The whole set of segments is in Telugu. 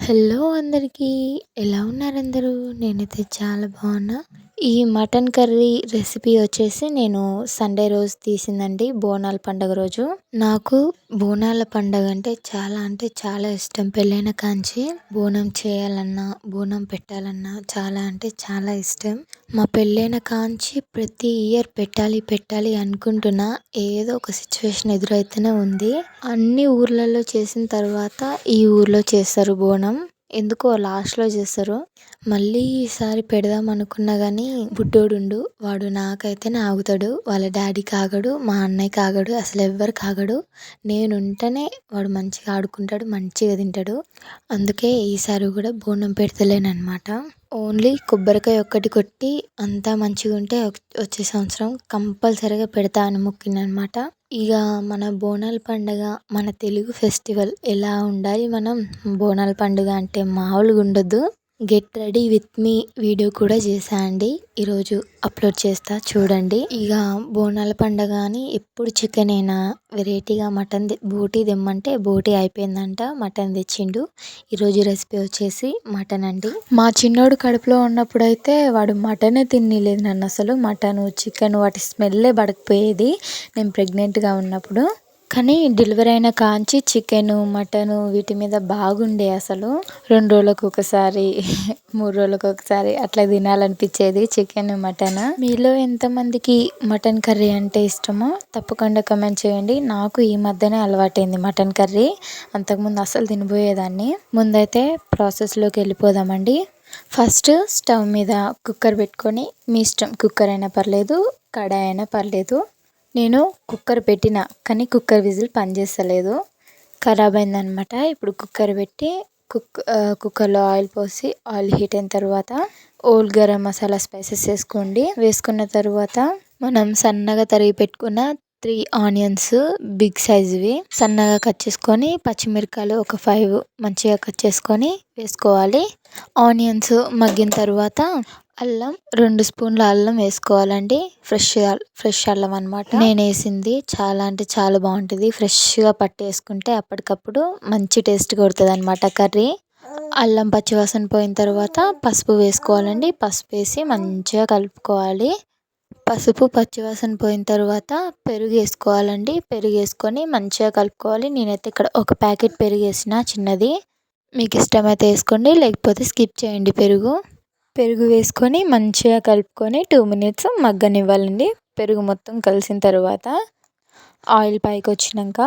హలో అందరికీ. ఎలా ఉన్నారందరూ? నేనైతే చాలా బాగున్నా. ఈ మటన్ కర్రీ రెసిపీ వచ్చేసి నేను సండే రోజు తీసిందండి, బోనాల పండుగ రోజు. నాకు బోనాల పండుగ అంటే చాలా ఇష్టం. పెళ్ళైన కాంచి బోనం చేయాలన్నా, బోనం పెట్టాలన్నా చాలా ఇష్టం. మా పెళ్ళైన కాంచి ప్రతి ఇయర్ పెట్టాలి అనుకుంటున్నా. ఏదో ఒక సిచ్యువేషన్ ఎదురైతేనే ఉంది. అన్ని ఊర్లలో చేసిన తర్వాత ఈ ఊర్లో చేస్తారు బోనం. ఎందుకో లాస్ట్లో చేస్తారు. మళ్ళీ ఈసారి పెడదాం అనుకున్నా కానీ బుడ్డోడుండు, వాడు నాకైతేనే ఆగుతాడు, వాళ్ళ డాడీకి ఆగడు, మా అన్నయ్యకి ఆగడు, అసలు ఎవ్వరికి ఆగడు. నేను ఉంటేనే వాడు మంచిగా ఆడుకుంటాడు, మంచిగా తింటాడు. అందుకే ఈసారి కూడా బోనం పెడతలేనమాట. ఓన్లీ కొబ్బరికాయ ఒక్కటి కొట్టి అంతా మంచిగా ఉంటే వచ్చే సంవత్సరం కంపల్సరీగా పెడతా అని మొక్కినమాట. ఇక మన బోనాల పండుగ మన తెలుగు ఫెస్టివల్ ఎలా ఉండాలి. మనం బోనాల పండుగ అంటే మామూలుగా ఉండొద్దు. Get ready with me video కూడా చేసా అండి, ఈరోజు అప్లోడ్ చేస్తా చూడండి. ఇక బోనాల పండుగ అని ఎప్పుడు చికెన్ అయినా వెరైటీగా మటన్ బోటీ తెమ్మంటే బోటీ అయిపోయిందంట, మటన్ తెచ్చిండు. ఈరోజు రెసిపీ వచ్చేసి మటన్ అండి. మా చిన్నోడు కడుపులో ఉన్నప్పుడు అయితే వాడు మటనే తినలేదు నన్ను. అసలు మటన్ చికెన్ వాటి స్మెల్లే పడకపోయేది నేను ప్రెగ్నెంట్గా ఉన్నప్పుడు. కానీ డెలివరీ అయిన కాంచి చికెను మటను వీటి మీద బాగుండే. అసలు 2 రోజులకు ఒకసారి 3 రోజులకు ఒకసారి అట్లా తినాలనిపించేది చికెన్ మటన్. మీలో ఎంతమందికి మటన్ కర్రీ అంటే ఇష్టమో తప్పకుండా కమెంట్ చేయండి. నాకు ఈ మధ్యనే అలవాటైంది మటన్ కర్రీ. అంతకుముందు అసలు తినబోయేదాన్ని. ముందైతే ప్రాసెస్లోకి వెళ్ళిపోదామండి. ఫస్ట్ స్టవ్ మీద కుక్కర్ పెట్టుకొని, మీ ఇష్టం, కుక్కర్ అయినా పర్లేదు, కడాయి అయినా పర్లేదు. నేను కుక్కర్ పెట్టిన కానీ కుక్కర్ విజిల్ పనిచేస్తలేదు, ఖరాబ్ అయిందనమాట. ఇప్పుడు కుక్కర్ పెట్టి కుక్కర్లో ఆయిల్ పోసి, ఆయిల్ హీట్ అయిన తర్వాత ఓల్ గరం మసాలా స్పైసెస్ వేసుకోండి. వేసుకున్న తర్వాత మనం సన్నగా తరిగి పెట్టుకున్న 3 ఆనియన్స్ బిగ్ సైజువి సన్నగా కట్ చేసుకొని, పచ్చిమిరపకాయలు ఒక 5 మంచిగా కట్ చేసుకొని వేసుకోవాలి. ఆనియన్స్ మగ్గిన తర్వాత అల్లం 2 స్పూన్ల అల్లం వేసుకోవాలండి. ఫ్రెష్ అల్లం అనమాట నేను వేసింది. చాలా బాగుంటుంది. ఫ్రెష్గా పట్టేసుకుంటే అప్పటికప్పుడు మంచి టేస్ట్ కొడుతుంది అనమాట కర్రీ. అల్లం పచ్చివాసన పోయిన తర్వాత పసుపు వేసుకోవాలండి. పసుపు వేసి మంచిగా కలుపుకోవాలి. పసుపు పచ్చివాసన పోయిన తర్వాత పెరుగు వేసుకోవాలండి. పెరుగు వేసుకొని మంచిగా కలుపుకోవాలి. నేనైతే ఇక్కడ ఒక ప్యాకెట్ పెరుగు వేసిన చిన్నది. మీకు ఇష్టమైతే వేసుకోండి, లేకపోతే స్కిప్ చేయండి. పెరుగు వేసుకొని మంచిగా కలుపుకొని 2 మినిట్స్ మగ్గనివ్వాలండి. పెరుగు మొత్తం కలిసిన తర్వాత ఆయిల్ పైకి వచ్చినాక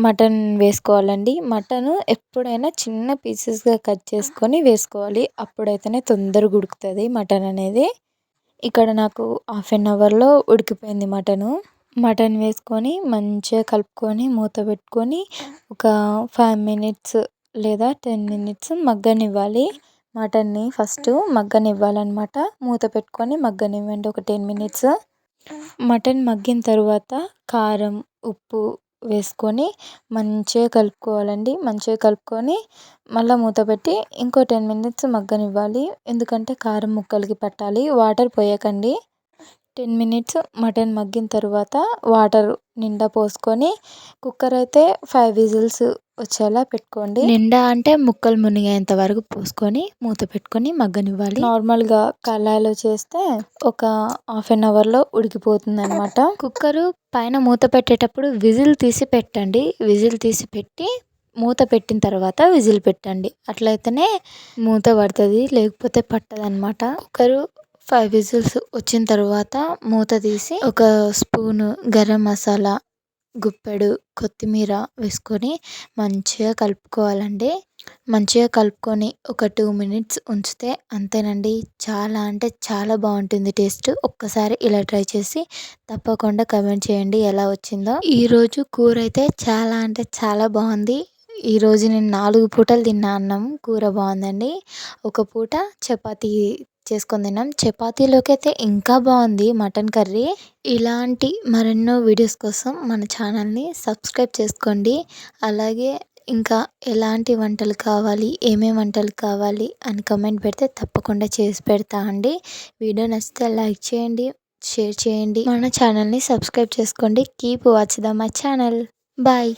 మటన్ వేసుకోవాలండి. మటన్ ఎప్పుడైనా చిన్న పీసెస్గా కట్ చేసుకొని వేసుకోవాలి, అప్పుడైతేనే తొందరగా ఉడుకుతుంది మటన్ అనేది. ఇక్కడ నాకు 1/2 అవర్లో ఉడికిపోయింది మటన్ వేసుకొని మంచిగా కలుపుకొని మూత పెట్టుకొని ఒక 5 మినిట్స్ లేదా 10 మినిట్స్ మగ్గనివ్వాలి. మటన్ని ఫస్ట్ మగ్గనివ్వాలన్నమాట. మూత పెట్టుకొని మగ్గనివ్వండి ఒక 10 మినిట్స్. మటన్ మగ్గిన తర్వాత కారం, ఉప్పు వేసుకొని మంచిగా కలుపుకోవాలండి. మంచిగా కలుపుకొని మళ్ళీ మూత పెట్టి ఇంకో 10 మినిట్స్ మగ్గనివ్వాలి. ఎందుకంటే కారం ముక్కలకి పట్టాలి. వాటర్ పోయకండి. 10 మినిట్స్ మటన్ మగ్గిన తర్వాత వాటర్ నిండా పోసుకొని, కుక్కర్ అయితే 5 విజిల్స్ వచ్చేలా పెట్టుకోండి. నిండా అంటే ముక్కలు మునిగేంత వరకు పోసుకొని మూత పెట్టుకొని మగ్గనివ్వాలి. నార్మల్గా కళాయిలో చేస్తే ఒక 1/2 అవర్లో ఉడికిపోతుంది అనమాట. కుక్కరు పైన మూత పెట్టేటప్పుడు విజిల్ తీసి పెట్టండి. విజిల్ తీసి పెట్టి మూత పెట్టిన తర్వాత విజిల్ పెట్టండి. అట్లయితేనే మూత పడుతుంది, లేకపోతే పట్టదు అనమాట. కుక్కరు 5 విజిల్స్ వచ్చిన తర్వాత మూత తీసి ఒక స్పూను గరం మసాలా, గుప్పెడు కొత్తిమీర వేసుకొని మంచిగా కలుపుకోవాలండి. మంచిగా కలుపుకొని ఒక 2 మినిట్స్ ఉంచితే అంతేనండి. చాలా బాగుంటుంది టేస్ట్. ఒక్కసారి ఇలా ట్రై చేసి తప్పకుండా కమెంట్ చేయండి ఎలా వచ్చిందో. ఈరోజు కూర అయితే చాలా బాగుంది. ఈరోజు నేను 4 పూటలు తిన్నా అన్నం. కూర బాగుందండి. ఒక పూట చపాతీ చేసుకొని తిన్నాం. చపాతీలోకి అయితే ఇంకా బాగుంది మటన్ కర్రీ. ఇలాంటి మరెన్నో వీడియోస్ కోసం మన ఛానల్ని సబ్స్క్రైబ్ చేసుకోండి. అలాగే ఇంకా ఎలాంటి వంటలు కావాలి, ఏమేమి వంటలు కావాలి అని కమెంట్ పెడితే తప్పకుండా చేసి పెడతా అండి. వీడియో నచ్చితే లైక్ చేయండి, షేర్ చేయండి, మన ఛానల్ని సబ్స్క్రైబ్ చేసుకోండి. Keep watch my channel. Bye.